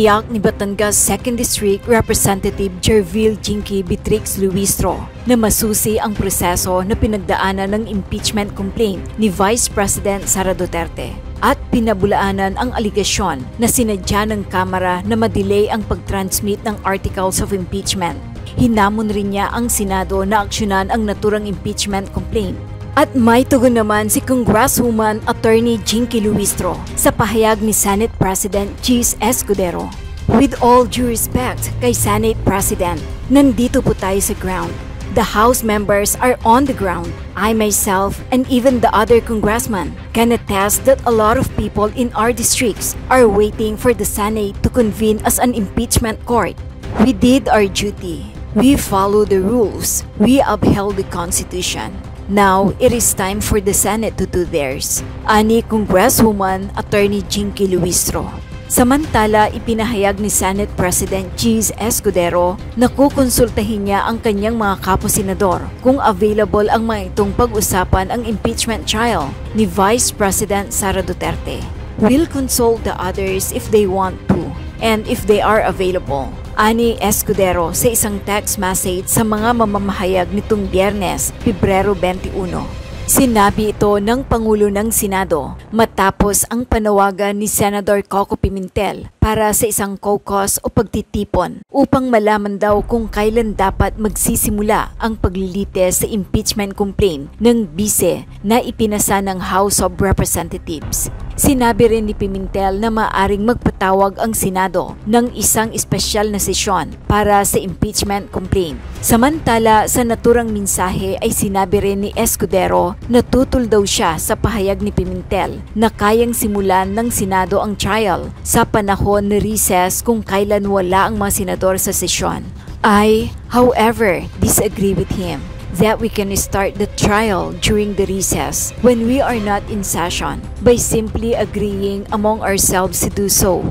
Tiniyak ni Batangas 2nd District Representative Jervil Jinky Bitrix Luistro na masusi ang proseso na pinagdaanan ng impeachment complaint ni Vice President Sara Duterte at pinabulaanan ang aligasyon na sinadya ng Kamara na madelay ang pag-transmit ng articles of impeachment. Hinamon rin niya ang Senado na aksyonan ang naturang impeachment complaint. At may tugon naman si Congresswoman Attorney Jinky Luistro sa pahayag ni Senate President Chis Escudero. With all due respect kay Senate President, nandito po tayo sa ground. The House members are on the ground. I myself and even the other congressmen can attest that a lot of people in our districts are waiting for the Senate to convene as an impeachment court. We did our duty. We followed the rules. We upheld the Constitution. Now, it is time for the Senate to do theirs, ani Congresswoman Attorney Jinky Luistro. Samantala, ipinahayag ni Senate President Chis Escudero na kukonsultahin niya ang kanyang mga kapo-senador kung available ang mga itong pag-usapan ang impeachment trial ni Vice President Sara Duterte. We'll consult the others if they want to and if they are available, ani Escudero sa isang text message sa mga mamamahayag nitong Biyernes, Pebrero 21. Sinabi ito ng Pangulo ng Senado matapos ang panawagan ni Senator Coco Pimentel para sa isang caucus o pagtitipon upang malaman daw kung kailan dapat magsisimula ang paglilitis sa impeachment complaint ng bise na ipinasa ng House of Representatives. Sinabi rin ni Pimentel na maaaring magpatawag ang Senado ng isang espesyal na sesyon para sa impeachment complaint. Samantala, sa naturang mensahe ay sinabi rin ni Escudero na tutol daw siya sa pahayag ni Pimentel na kayang simulan ng Senado ang trial sa panahon na recess kung kailan wala ang mga senador sa sesyon. I, however, disagree with him that we can start the trial during the recess when we are not in session by simply agreeing among ourselves to do so.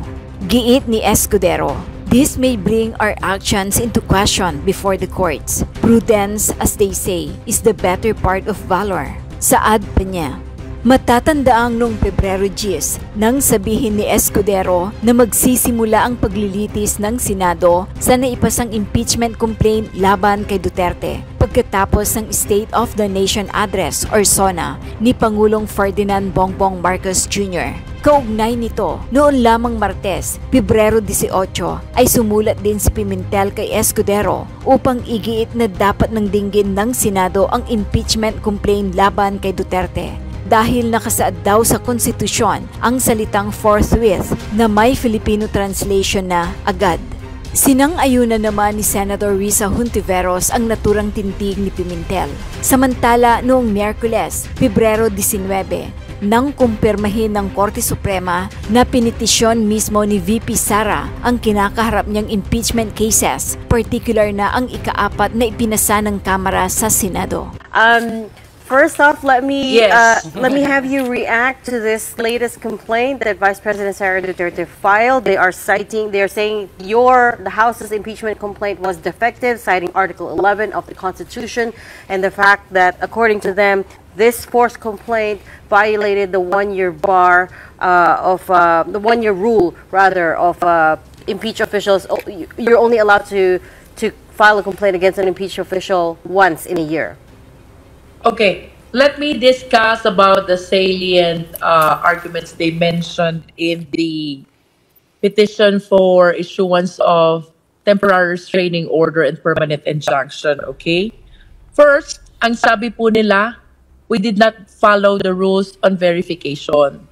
Giit ni Escudero, this may bring our actions into question before the courts. Prudence, as they say, is the better part of valor. Saad pa niya. Matatandaang noong Pebrero 10 nang sabihin ni Escudero na magsisimula ang paglilitis ng Senado sa naipasang impeachment complaint laban kay Duterte pagkatapos ng State of the Nation Address or SONA ni Pangulong Ferdinand Bongbong Marcos Jr. Kaugnay nito, noon lamang Martes, Pebrero 18 ay sumulat din si Pimentel kay Escudero upang igiit na dapat nang dinggin ng Senado ang impeachment complaint laban kay Duterte. Dahil nakasaad daw sa konstitusyon ang salitang forthwith na may Filipino translation na agad. Sinang-ayunan naman ni Senator Risa Hontiveros ang naturang tindig ni Pimentel. Samantala, noong Miyerkules, Pebrero 19, nang kumpirmahin ng Korte Suprema na pinitisyon mismo ni VP Sara ang kinakaharap niyang impeachment cases, particular na ang ika-4 na ipinasa ng Kamara sa Senado. First off, let me have you react to this latest complaint that Vice President Sara Duterte filed. They are saying the House's impeachment complaint was defective, citing Article 11 of the Constitution and the fact that, according to them, this forced complaint violated the one-year bar the one-year rule rather of impeached officials. You're only allowed to file a complaint against an impeached official once in a year. Okay, let me discuss about the salient arguments they mentioned in the petition for issuance of temporary restraining order and permanent injunction, okay? First, ang sabi po nila, we did not follow the rules on verification.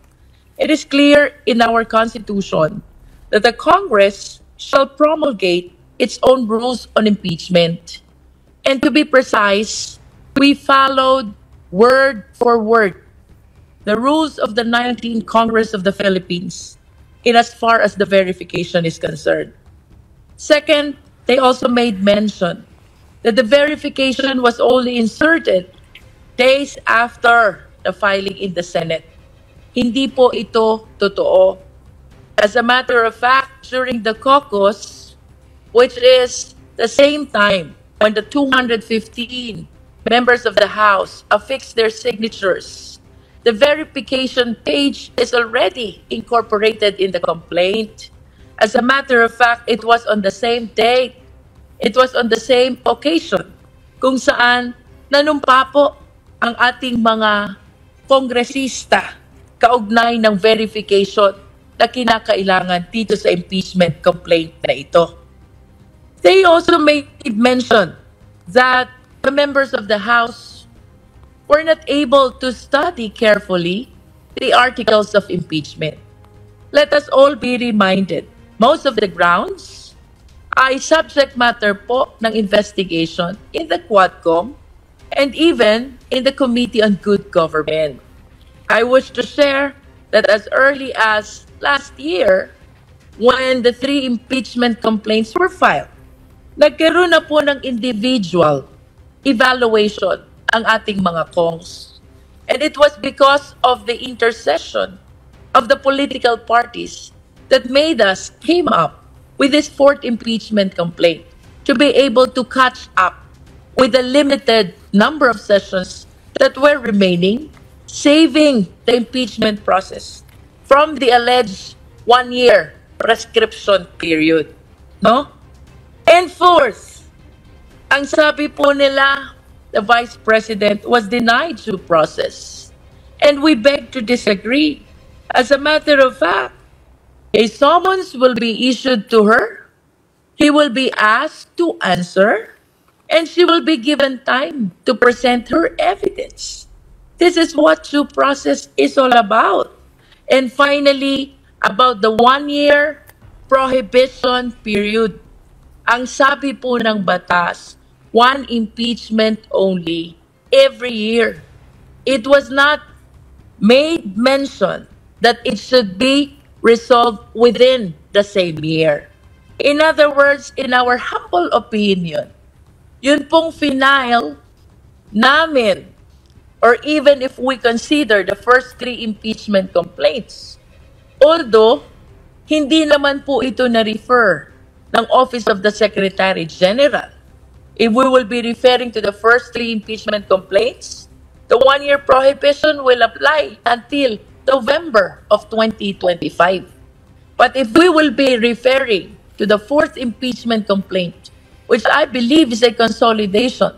It is clear in our Constitution that the Congress shall promulgate its own rules on impeachment. And to be precise, we followed word for word the rules of the 19th Congress of the Philippines in as far as the verification is concerned. Second, they also made mention that the verification was only inserted days after the filing in the Senate. Hindi po ito totoo. As a matter of fact, during the caucus, which is the same time when the 215 members of the House affix their signatures, the verification page is already incorporated in the complaint. As a matter of fact, it was on the same date, it was on the same occasion kung saan nanumpa po ang ating mga kongresista kaugnay ng verification na kinakailangan dito sa impeachment complaint na ito. They also made mention that the members of the House were not able to study carefully the articles of impeachment. Let us all be reminded, most of the grounds ay subject matter po ng investigation in the Quadcom and even in the Committee on Good Government. I wish to share that as early as last year, when the 3 impeachment complaints were filed, nagkaroon na po ng individual evaluation ang ating mga kongs. And it was because of the intercession of the political parties that made us came up with this 4th impeachment complaint to be able to catch up with the limited number of sessions that were remaining, saving the impeachment process from the alleged 1-year prescription period. No? And 4th, ang sabi po nila, the Vice President was denied due process. And we beg to disagree. As a matter of fact, a summons will be issued to her, he will be asked to answer, and she will be given time to present her evidence. This is what due process is all about. And finally, about the 1-year prohibition period. Ang sabi po ng batas, 1 impeachment only every year. It was not made mention that it should be resolved within the same year. In other words, in our humble opinion, yun pong final namin, or even if we consider the first 3 impeachment complaints, although hindi naman po ito na-refer ng Office of the Secretary General. If we will be referring to the first 3 impeachment complaints, the 1-year prohibition will apply until November of 2025. But if we will be referring to the 4th impeachment complaint, which I believe is a consolidation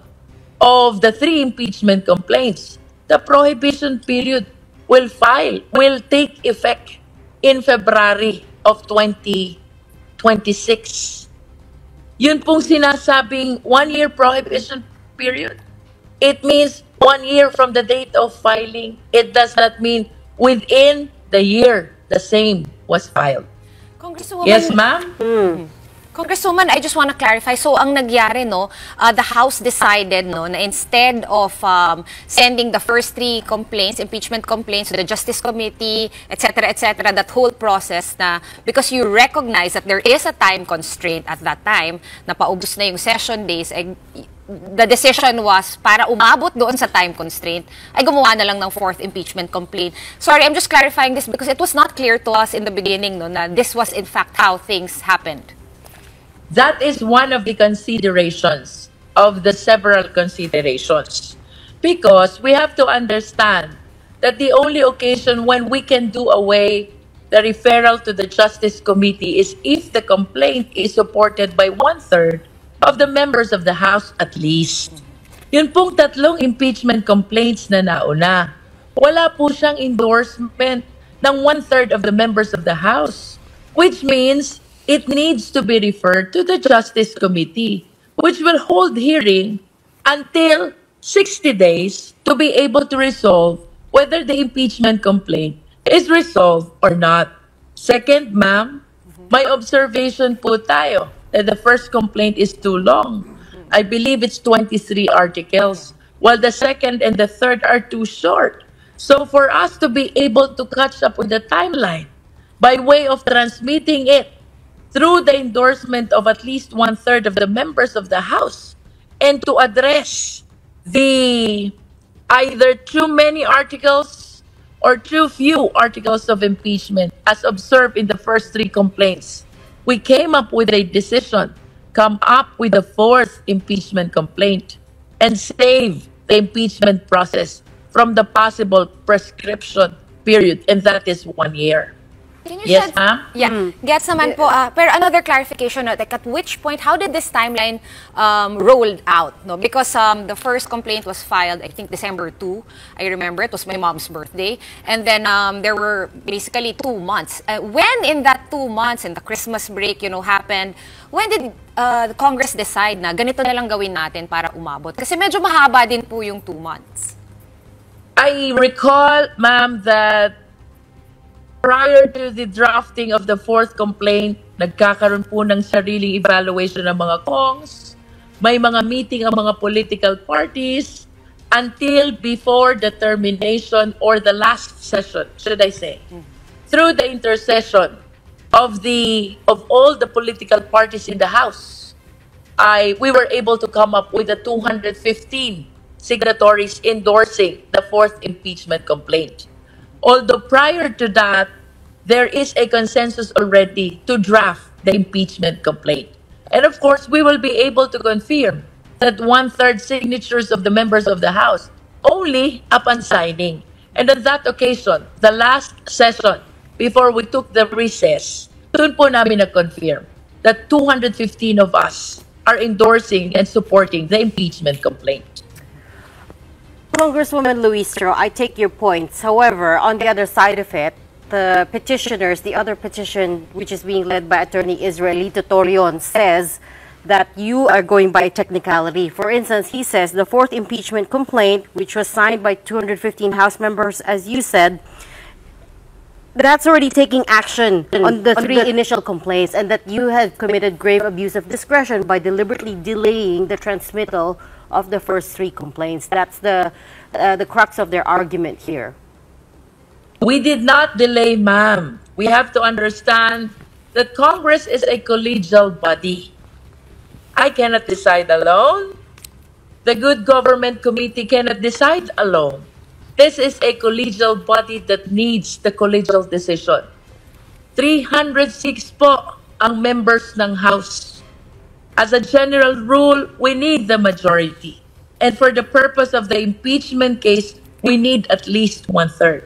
of the 3 impeachment complaints, the prohibition period will take effect in February of 2026. Yun pong sinasabing 1-year prohibition period. It means 1 year from the date of filing. It does not mean within the year the same was filed. Congresswoman, Yes, ma'am? Congresswoman, I just want to clarify. So, ang nagyari, no, the House decided, no, na instead of sending the first 3 complaints, impeachment complaints to the Justice Committee, etc., that whole process na, because you recognize that there is a time constraint at that time, na paubos na yung session days, the decision was, para umabot doon sa time constraint, ay gumawa na lang ng 4th impeachment complaint. Sorry, I'm just clarifying this because it was not clear to us in the beginning, no, na this was in fact how things happened. That is one of the considerations of the several considerations. Because we have to understand that the only occasion when we can do away the referral to the Justice Committee is if the complaint is supported by 1/3 of the members of the House at least. Yun pong 3 impeachment complaints na nauna, wala po siyang endorsement ng 1/3 of the members of the House, which means it needs to be referred to the Justice Committee, which will hold hearing until 60 days to be able to resolve whether the impeachment complaint is resolved or not. Second, ma'am, may observation po tayo that the first complaint is too long. I believe it's 23 articles, while the second and the third are too short. So for us to be able to catch up with the timeline by way of transmitting it through the endorsement of at least 1/3 of the members of the House, and to address the either too many articles or too few articles of impeachment as observed in the first 3 complaints, we came up with a decision, come up with a 4th impeachment complaint, and save the impeachment process from the possible prescription period, and that is 1 year. Can you Yes, shed... ma'am? Yeah, gets naman po. Pero another clarification, no, like at which point, how did this timeline rolled out? No? Because the first complaint was filed, I think, December 2. I remember, it was my mom's birthday. And then there were basically 2 months. When in that 2 months, and the Christmas break, happened, when did the Congress decide na ganito na lang gawin natin para umabot? Kasi medyo mahaba din po yung 2 months. I recall, ma'am, that prior to the drafting of the fourth complaint, nagkakaroon po ng sariling evaluation ng mga Kongs. May mga meeting ang mga political parties until before the termination or the last session, should I say. Through the intercession of all the political parties in the House, we were able to come up with the 215 signatories endorsing the fourth impeachment complaint. Although prior to that, there is a consensus already to draft the impeachment complaint. And of course, we will be able to confirm that 1/3 signatures of the members of the House only upon signing. And on that occasion, the last session before we took the recess, doon po namin na-confirm that 215 of us are endorsing and supporting the impeachment complaint. Congresswoman Luistro, I take your points. However, on the other side of it, the petitioners, the other petition, which is being led by Attorney Israelito Torion, says that you are going by technicality. For instance, he says the fourth impeachment complaint, which was signed by 215 House members, as you said, that's already taking action on the three initial complaints, and that you have committed grave abuse of discretion by deliberately delaying the transmittal of the first 3 complaints. That's the crux of their argument here. We did not delay, ma'am. We have to understand that Congress is a collegial body. I cannot decide alone. The Good Government Committee cannot decide alone. This is a collegial body that needs the collegial decision. 306 po ang members ng House. As a general rule, we need the majority. And for the purpose of the impeachment case, we need at least 1/3.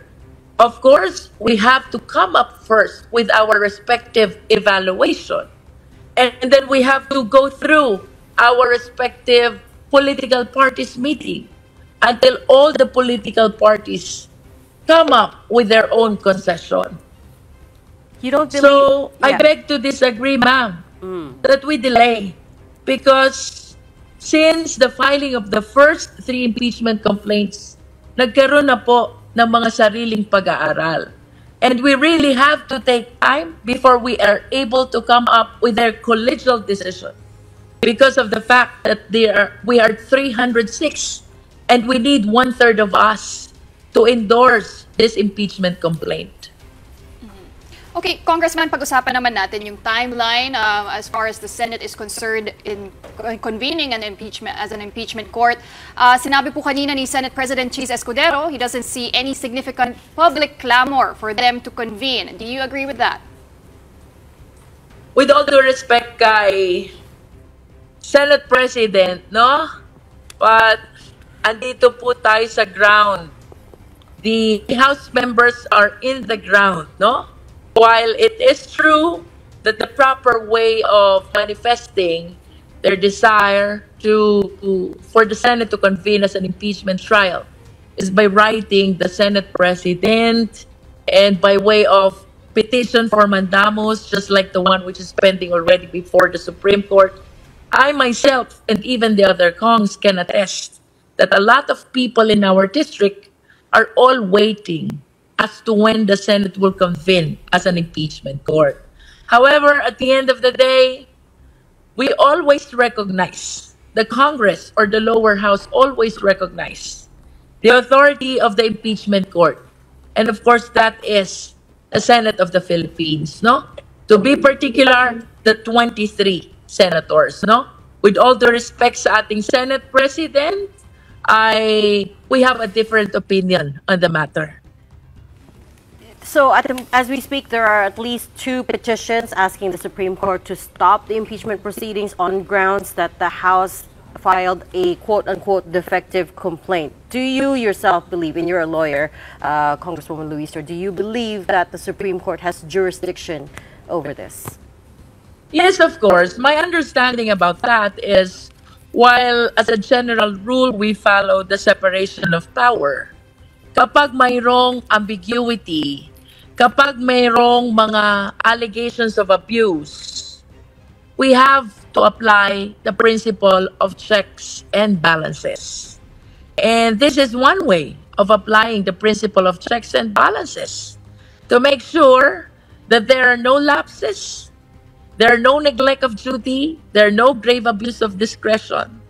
Of course, we have to come up first with our respective evaluation. And then we have to go through our respective political parties meeting until all the political parties come up with their own concession. You don't believe... So, I beg to disagree, ma'am, that we delay. Because since the filing of the first 3 impeachment complaints, nagkaroon na po ng mga sariling pag-aaral. And we really have to take time before we are able to come up with their collegial decision. Because of the fact that we are 306 and we need 1/3 of us to endorse this impeachment complaint. Okay, Congressman, pag-usapan naman natin yung timeline as far as the Senate is concerned in convening an impeachment court. Sinabi po kanina ni Senate President Cheese Escudero, he doesn't see any significant public clamor for them to convene. Do you agree with that? With all due respect kay Senate President, no? But andito po tayo sa ground. The House members are in the ground, no? While it is true that the proper way of manifesting their desire for the Senate to convene as an impeachment trial is by writing the Senate President and by way of petition for mandamus, just like the one which is pending already before the Supreme Court, I myself and even the other Kongs can attest that a lot of people in our district are all waiting as to when the Senate will convene as an impeachment court. However, at the end of the day, we always recognize, the Congress or the lower house always recognize the authority of the impeachment court. And of course, that is the Senate of the Philippines, no? To be particular, the 23 senators, no? With all the respect sa ating Senate President, we have a different opinion on the matter. So, as we speak, there are at least 2 petitions asking the Supreme Court to stop the impeachment proceedings on grounds that the House filed a quote-unquote defective complaint. Do you yourself believe, and you're a lawyer, Congresswoman Luistro, do you believe that the Supreme Court has jurisdiction over this? Yes, of course. My understanding about that is, while as a general rule, we follow the separation of power, kapag mayroong ambiguity, kapag mayroong mga allegations of abuse, we have to apply the principle of checks and balances. And this is one way of applying the principle of checks and balances to make sure that there are no lapses, there are no neglect of duty, there are no grave abuse of discretion.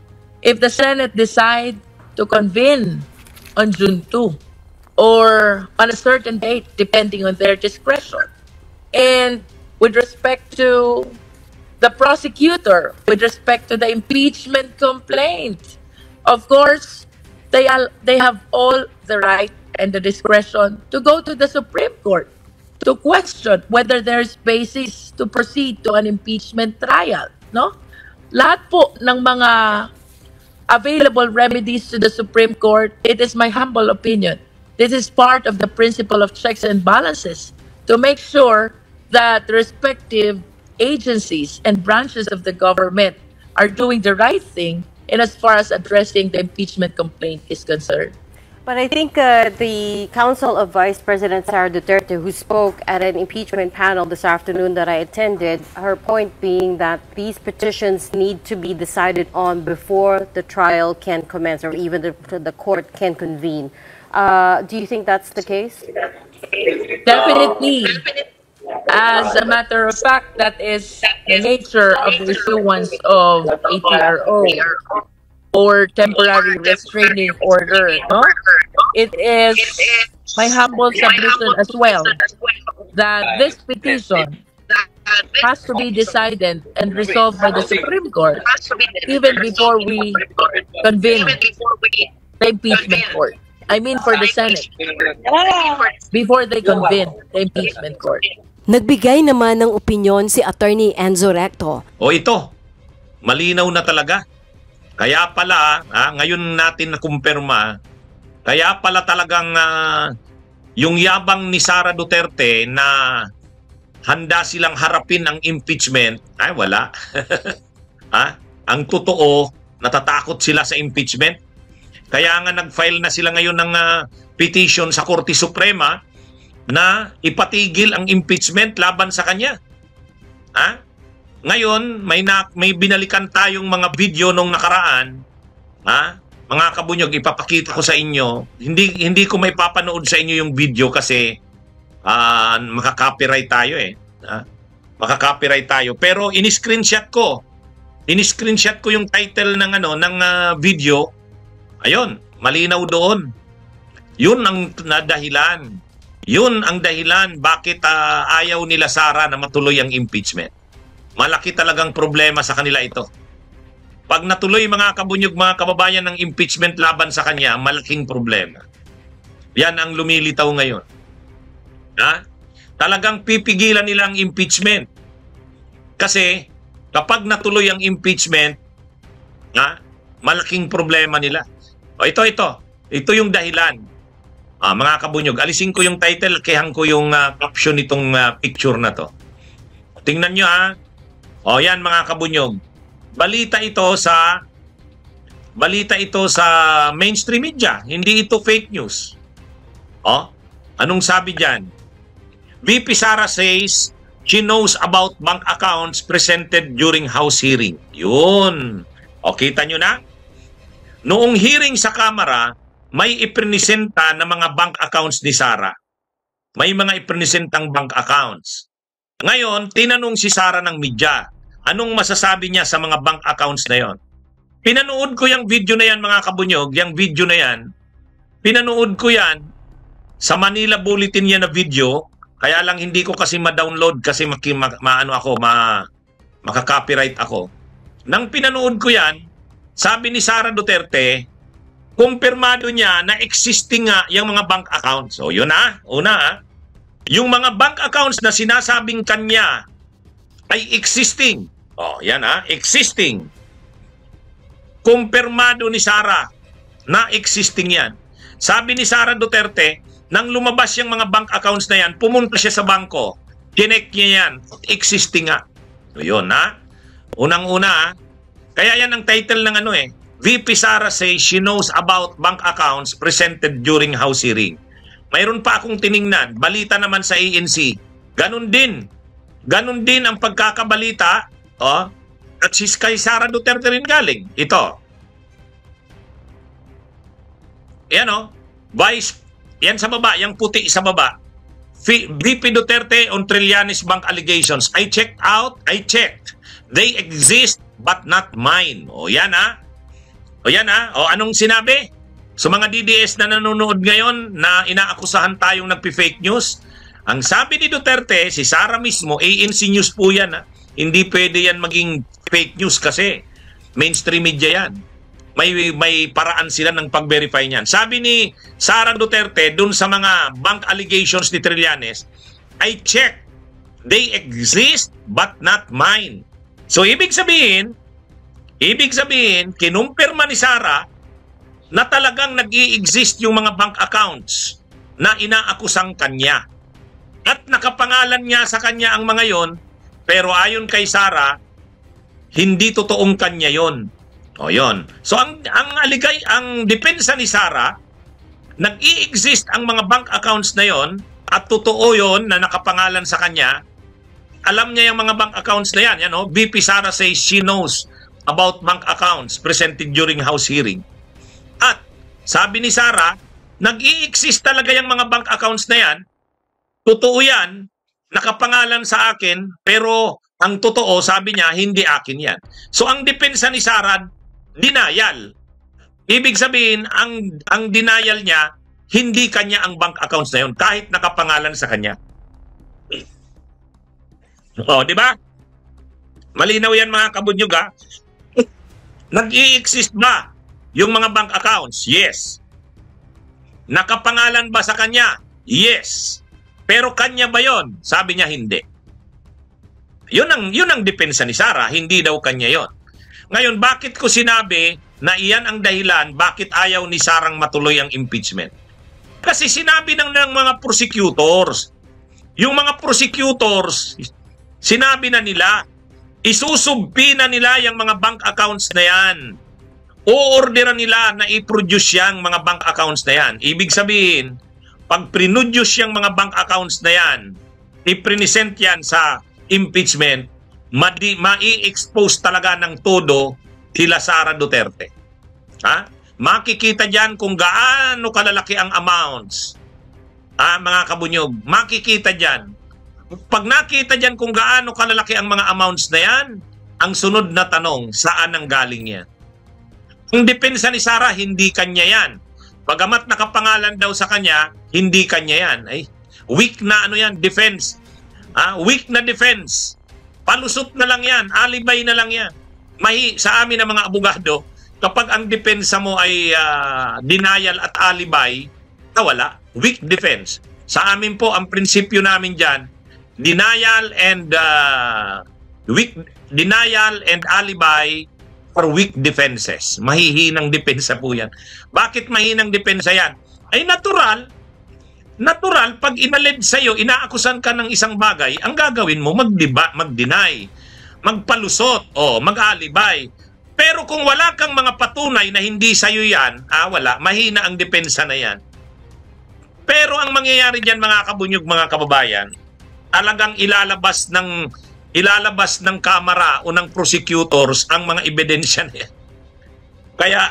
If the Senate decide to convene on June 2 or on a certain date, depending on their discretion, and with respect to the prosecutor, with respect to the impeachment complaint, of course, they have all the right and the discretion to go to the Supreme Court to question whether there's basis to proceed to an impeachment trial, no? Lahat po ng mga available remedies to the Supreme Court, it is my humble opinion, this is part of the principle of checks and balances to make sure that the respective agencies and branches of the government are doing the right thing in as far as addressing the impeachment complaint is concerned. But I think the Council of Vice President Sara Duterte, who spoke at an impeachment panel this afternoon that I attended, her point being that these petitions need to be decided on before the trial can commence or even the court can convene. Do you think that's the case? Definitely. As a matter of fact, that is the nature of the issuance of ATRO or temporary restraining order. No? It is my humble submission as well that this petition has to be decided and resolved by the Supreme Court even before we convene the impeachment court. I mean for the Senate, before they convene the impeachment court. Nagbigay naman ng opinyon si Attorney Enzo Recto. O ito, malinaw na talaga. Kaya pala, ngayon natin nakumpirma, kaya pala talagang yung yabang ni Sara Duterte na handa silang harapin ang impeachment, ay wala. Ang totoo, natatakot sila sa impeachment. Kaya nga nag-file na sila ngayon ng petition sa Korte Suprema na ipatigil ang impeachment laban sa kanya. Ngayon, may binalikan tayong mga video nung nakaraan. Mga kabunyog, ipapakita ko sa inyo. Hindi ko may papanood sa inyo yung video kasi makaka-copyright tayo eh. Makaka-copyright tayo. Pero in-screenshot ko. In-screenshot ko yung title ng video. Ayun, malinaw doon. Yun ang dahilan. Yun ang dahilan bakit ayaw nila Sara na matuloy ang impeachment. Malaki talagang problema sa kanila ito. Pag natuloy mga kabunyog, mga kababayan ng impeachment laban sa kanya, malaking problema. Yan ang lumilitaw ngayon. Talagang pipigilan nila ang impeachment. Kasi kapag natuloy ang impeachment, malaking problema nila. Ito yung dahilan. Mga kabunyog, alisin ko yung title, kayang ko yung caption nitong picture na to. Tingnan nyo yan mga kabunyog. Balita ito sa mainstream media. Hindi ito fake news. Anong sabi dyan? VP Sara says she knows about bank accounts presented during House hearing. Yun. Kita nyo na? Noong hearing sa Kamara, may ipresenta na mga bank accounts ni Sara. May mga ipresentang bank accounts. Ngayon, tinanong si Sara ng media, anong masasabi niya sa mga bank accounts na yon? Pinanood ko yung video na yan mga kabunyog, yung video na yan. Pinanood ko yan sa Manila Bulletin yan na video, kaya lang hindi ko kasi ma-download kasi makaka-copyright ako. Nang pinanood ko yan, sabi ni Sara Duterte, kumpirmado niya na existing nga yung mga bank accounts. So yun una yung mga bank accounts na sinasabing kanya ay existing. Yan existing. kumpirmado ni Sara na existing yan. Sabi ni Sara Duterte, nang lumabas yung mga bank accounts na yan, pumunta siya sa bangko, tinek niya yan, existing nga. So, yun, ha? Unang-una, ha? Kaya yan ang title ng ano eh, VP Sara says she knows about bank accounts presented during House hearing. Mayroon pa akong tiningnan, balita naman sa ANC. Ganun din. Ganun din ang pagkakabalita, at kay Sara Duterte rin galing. Ito. Yan yan sa baba, yung puti sa baba. VP Duterte on Trillanes Bank allegations. I checked. They exist but not mine. Yan anong sinabi? So mga DDS na nanonood ngayon na inaakusahan tayong nagpi-fake news, ang sabi ni Duterte, si Sara mismo, ANC News po yan. Hindi pwede yan maging fake news kasi mainstream media yan. May paraan sila ng pag-verify niyan. Sabi ni Sara Duterte dun sa mga bank allegations ni Trillanes, I checked. They exist but not mine. So ibig sabihin, kinumpirma ni Sara na talagang nag-i-exist yung mga bank accounts na inaakusang kanya. At nakapangalan niya sa kanya ang mga yon, pero ayon kay Sara, hindi totoong kanya yon. Yon. So ang depensa ni Sara, nag-i-exist ang mga bank accounts na yon at totoo yon na nakapangalan sa kanya. Alam niya yung mga bank accounts na yan. VP Sara says she knows about bank accounts presented during House hearing. At sabi ni Sara, nag-i-exist talaga yung mga bank accounts na yan. Totoo yan, nakapangalan sa akin, pero ang totoo, sabi niya, hindi akin yan. So ang depensa ni Sara, denial. Ibig sabihin, ang denial niya, hindi kanya ang bank accounts na yun, kahit nakapangalan sa kanya. Di ba? Malinaw yan mga kabunyog, ha? Nag-i-exist ba yung mga bank accounts? Yes. Nakapangalan ba sa kanya? Yes. Pero kanya ba yon? Sabi niya hindi. Yun ang depensa ni Sara, hindi daw kanya yon. Ngayon, bakit ko sinabi na iyan ang dahilan bakit ayaw ni Sarang matuloy ang impeachment? Kasi sinabi ng mga prosecutors. Yung mga prosecutors, sinabi na nila, isusubpi na nila yung mga bank accounts na yan. O-orderan nila na i-produce yung mga bank accounts na yan. Ibig sabihin, pag prinuduce yung mga bank accounts na yan, i-present yan sa impeachment, mai-expose talaga ng todo sila Sara Duterte. Makikita dyan kung gaano kalalaki ang amounts. Mga kabunyog, makikita dyan. Pag nakita dyan kung gaano kalalaki ang mga amounts na yan, ang sunod na tanong, saan ang galing yan? Kung depensa ni Sara, hindi kanya yan. Bagamat nakapangalan daw sa kanya, hindi kanya yan. Weak na defense. Weak na defense. Palusot na lang yan. Alibay na lang yan. Sa amin na mga abogado, kapag ang depensa mo ay denial at alibay, wala. Weak defense. Sa amin po, ang prinsipyo namin dyan, denial and alibay for weak defenses. Mahihinang depensa po yan. Bakit mahinang depensa yan? Ay natural, pag inaled sa'yo, inaakusan ka ng isang bagay, ang gagawin mo, mag-deny, magpalusot, mag-alibay. Pero kung wala kang mga patunay na hindi sa'yo yan, wala, mahina ang depensa na yan. Pero ang mangyayari dyan, mga kabunyog, mga kababayan, talagang ilalabas ng kamera o ng prosecutors ang mga ebidensya na yan. Kaya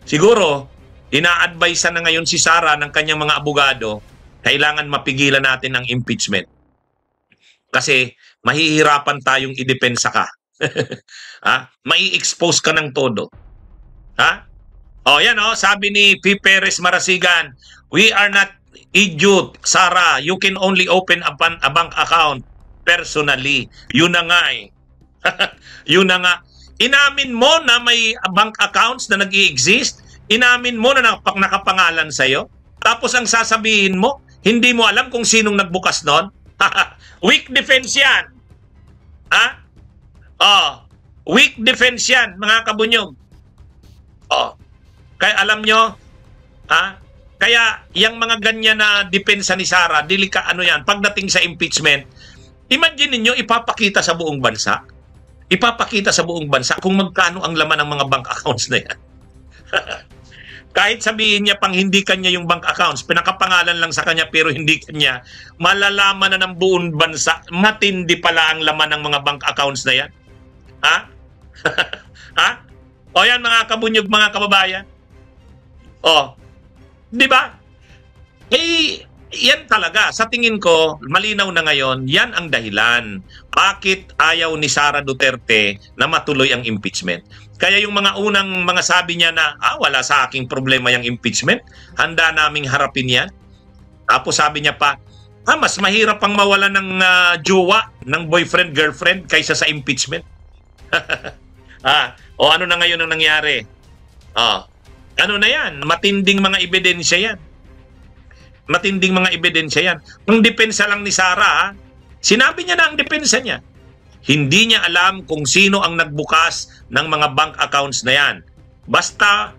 siguro, ina-advise na ngayon si Sara ng kanyang mga abogado, kailangan mapigilan natin ang impeachment. Kasi mahihirapan tayong idepensa ka. Mai-expose ka ng todo. Sabi ni P. Perez Marasigan, we are not idiot, Sara. You can only open a bank account personally. Yun na nga Yun na nga. Inamin mo na may bank accounts na nag-i-exist. Inamin mo na nakapangalan sa'yo. Tapos ang sasabihin mo, hindi mo alam kung sinong nagbukas nun. Weak defense yan. Weak defense yan, mga kabunyog. Kaya alam nyo, kaya yung mga ganyan na depensa ni Sara, ano yan, pagdating sa impeachment, imagine niyo ipapakita sa buong bansa. Ipapakita sa buong bansa kung magkano ang laman ng mga bank accounts na yan. Kahit sabihin niya pang hindi kanya yung bank accounts, pinakapangalan lang sa kanya pero hindi kanya, malalaman na ng buong bansa, matindi pala ang laman ng mga bank accounts na yan. Ha? Ha? O yan mga kabunyog, mga kababayan. O, di ba? Eh, yan talaga. Sa tingin ko, malinaw na ngayon, yan ang dahilan. Bakit ayaw ni Sara Duterte na matuloy ang impeachment? Kaya yung mga unang mga sabi niya na, wala sa aking problema yung impeachment, handa naming harapin yan. Tapos sabi niya pa, mas mahirap pang mawala ng jowa, ng boyfriend, girlfriend, kaysa sa impeachment. O ano na ngayon ang nangyari? Ano na yan? Matinding mga ebidensya yan. Matinding mga ebidensya yan. Ang depensa lang ni Sara, sinabi niya na ang depensa niya. Hindi niya alam kung sino ang nagbukas ng mga bank accounts na yan. Basta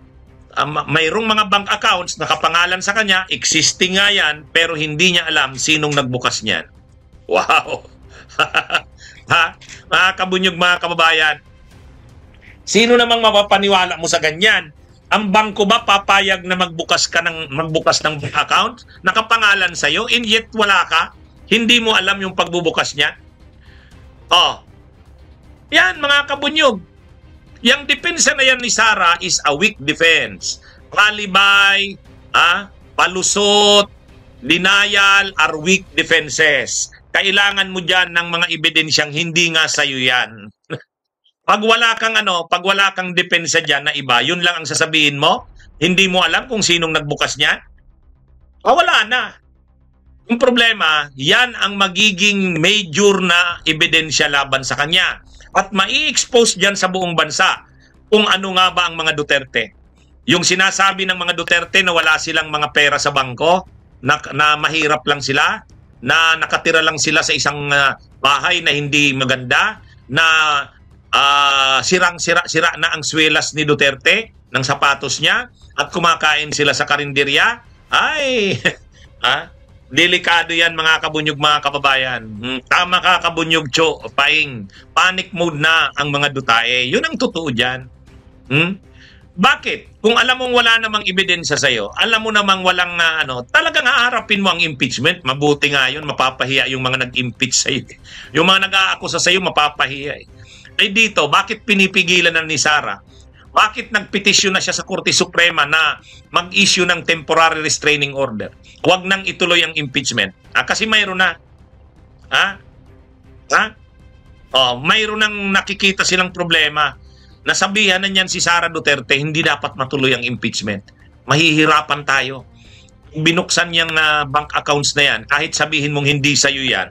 mayroong mga bank accounts nakapangalan sa kanya, existing nga yan, pero hindi niya alam sinong nagbukas niyan. Wow! Mga kabunyog, mga kababayan, sino namang mapapaniwala mo sa ganyan? Ang bangko ba papayag na magbukas ng bank account? Nakapangalan sa'yo, and yet wala ka? Hindi mo alam yung pagbubukas niya? Yan mga kabunyog. Yang depensa na yan ni Sara is a weak defense. Palibay, palusot, denial are weak defenses. Kailangan mo dyan ng mga ebidensyang hindi nga sa'yo yan. Pag wala kang depensa dyan na iba, yun lang ang sasabihin mo, hindi mo alam kung sinong nagbukas niya, wala na. Yung problema, yan ang magiging major na ebidensya laban sa kanya. At mai-expose dyan sa buong bansa kung ano nga ba ang mga Duterte. Yung sinasabi ng mga Duterte na wala silang mga pera sa bangko, na mahirap lang sila, na nakatira lang sila sa isang bahay na hindi maganda, na sira na ang swelas ni Duterte ng sapatos niya at kumakain sila sa karinderya, ay delikado yan mga kabunyog, mga kababayan. Tama ka kabunyog, Cho, Paing. Panic mode na ang mga Dutae. Yun ang totoo dyan. Bakit? Kung alam mong wala namang ebidensya sa'yo, alam mo namang walang talagang haharapin mo ang impeachment, mabuti nga yun, mapapahiya yung mga nag-impeach sa'yo. Yung mga nag-aakusa sa'yo, mapapahiya. Ay dito, bakit pinipigilan na ni Sara? Bakit nagpetisyon na siya sa Korte Suprema na mag-issue ng temporary restraining order? Huwag nang ituloy ang impeachment. Kasi mayroon na. Mayroon nang nakikita silang problema. Nasabihan na niyan si Sara Duterte, hindi dapat matuloy ang impeachment. Mahihirapan tayo. Binuksan niyang bank accounts na yan, kahit sabihin mong hindi sa'yo yan,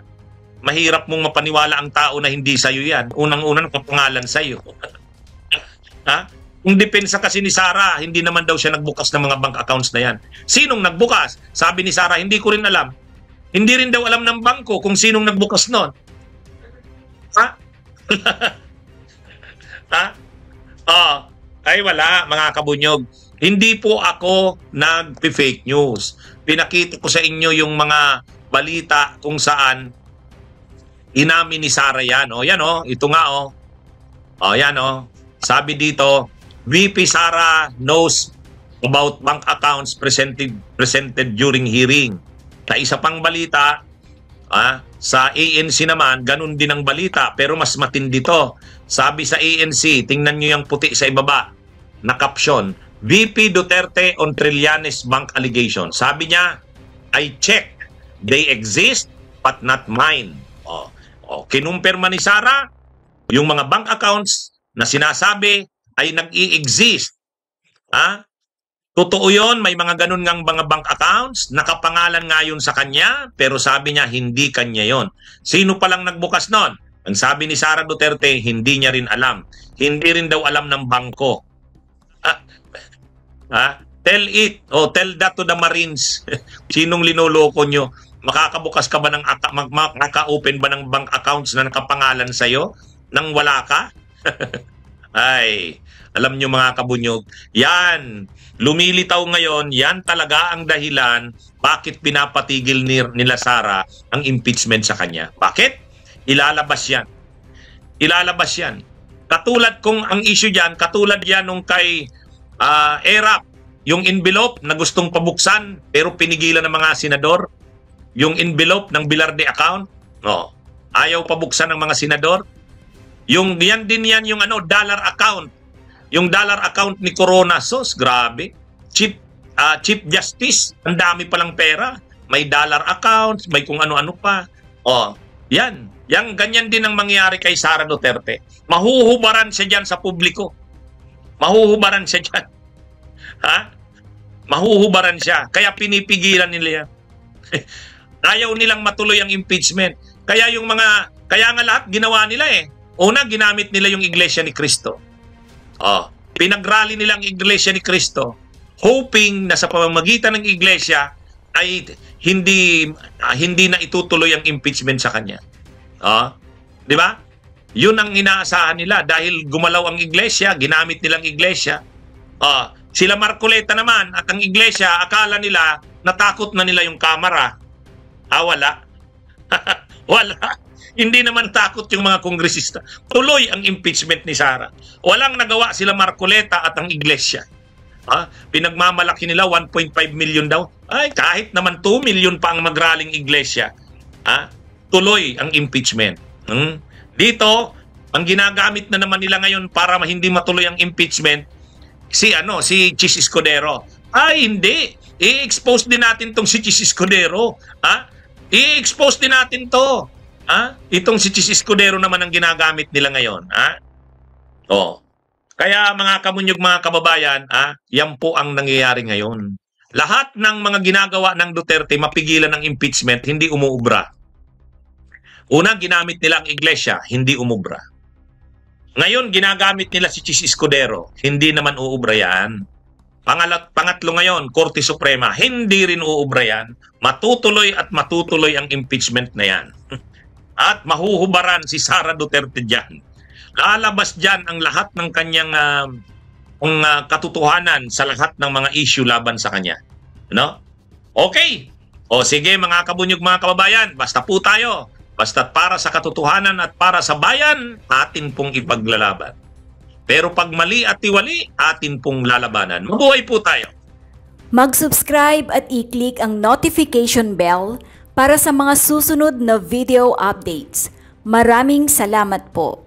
mahirap mong mapaniwala ang tao na hindi sa'yo yan. Unang-unang kapangalan sa'yo. Kung depensa kasi ni Sara, hindi naman daw siya nagbukas ng mga bank accounts na yan. Sinong nagbukas? Sabi ni Sara, hindi ko rin alam. Hindi rin daw alam ng bangko kung sinong nagbukas nun. Ay wala, mga kabunyog. Hindi po ako nag-fake news. Pinakita ko sa inyo yung mga balita kung saan inamin ni Sara yan. Ito nga yan Sabi dito, VP Sara knows about bank accounts presented during hearing. Sa isa pang balita, sa ANC naman, ganun din ang balita, pero mas matindi to. Sabi sa ANC, tingnan nyo yung puti sa ibaba, na caption, VP Duterte on Trillanes bank allegation. Sabi niya, I check, they exist but not mine. Kinumpirma ni Sara, yung mga bank accounts na sinasabi ay nag-i-exist. Totoo yun, may mga ganun ngang mga bank accounts, nakapangalan nga yun sa kanya, pero sabi niya hindi kanya yon. Sino palang nagbukas nun? Ang sabi ni Sara Duterte, hindi niya rin alam. Hindi rin daw alam ng bangko. Tell it, tell that to the Marines. Sinong linoloko nyo? Makakabukas ka ba ng makaka-open ba ng bank accounts na nakapangalan sa'yo nang wala ka? Ay, alam nyo mga kabunyog, yan, lumilitaw ngayon, yan talaga ang dahilan bakit pinapatigil nila Sara ang impeachment sa kanya. Bakit? Ilalabas yan. Ilalabas yan. Katulad kung ang issue dyan, katulad yan nung kay ERAP, yung envelope na gustong pabuksan pero pinigilan ng mga senador, yung envelope ng Bilarde account, no, ayaw pabuksan ng mga senador. Yung yan din yan yung dollar account. Yung dollar account ni Corona, sos, grabe. Chief Justice, ang dami palang pera. May dollar accounts, may kung ano-ano pa. Oh, yan. Yang ganyan din ang mangyayari kay Sara Duterte. Mahuhubaran siya dyan sa publiko. Mahuhubaran siya dyan. Ha? Mahuhubaran siya. Kaya pinipigilan nila yan. Ayaw nilang matuloy ang impeachment. Kaya nga lahat ginawa nila eh. Una, ginamit nila yung Iglesia ni Cristo. Pinagrally nila ang Iglesia ni Cristo, hoping na sa pamamagitan ng Iglesia ay hindi na itutuloy ang impeachment sa kanya. Di ba? Yun ang inaasahan nila dahil gumalaw ang Iglesia, ginamit nilang Iglesia. Sila Marcoleta naman at ang Iglesia, akala nila natakot na nila yung kamera. Wala. Wala. Hindi naman takot yung mga kongresista. Tuloy ang impeachment ni Sara. Walang nagawa sila Marcoleta at ang Iglesia. Pinagmamalaki nila 1.5 million daw. Ay, kahit naman 2 million pa ang magraling Iglesia. Tuloy ang impeachment. Dito, ang ginagamit na naman nila ngayon para hindi matuloy ang impeachment, si Chis Escudero. Ay, hindi. I-expose din natin tong si Chis Escudero. I-expose din natin to. Itong si Chis Escudero naman ang ginagamit nila ngayon. Kaya mga kamunyog, mga kababayan, yan po ang nangyayari ngayon. Lahat ng mga ginagawa ng Duterte mapigilan ng impeachment, hindi umuubra. Una, ginamit nila ang Iglesia, hindi umubra. Ngayon, ginagamit nila si Chis Escudero, hindi naman uubra yan. Pangatlo ngayon, Korte Suprema, hindi rin uubra yan. Matutuloy at matutuloy ang impeachment na yan. At mahuhubaran si Sara Duterte dyan. Lalabas dyan ang lahat ng kanyang katotohanan sa lahat ng mga issue laban sa kanya. Okay. Sige mga kabunyog, mga kababayan, basta po tayo. Basta para sa katotohanan at para sa bayan, atin pong ipaglalaban. Pero pag mali at tiwali, atin pong lalabanan. Mabuhay po tayo. Mag-subscribe at i-click ang notification bell para sa mga susunod na video updates. Maraming salamat po.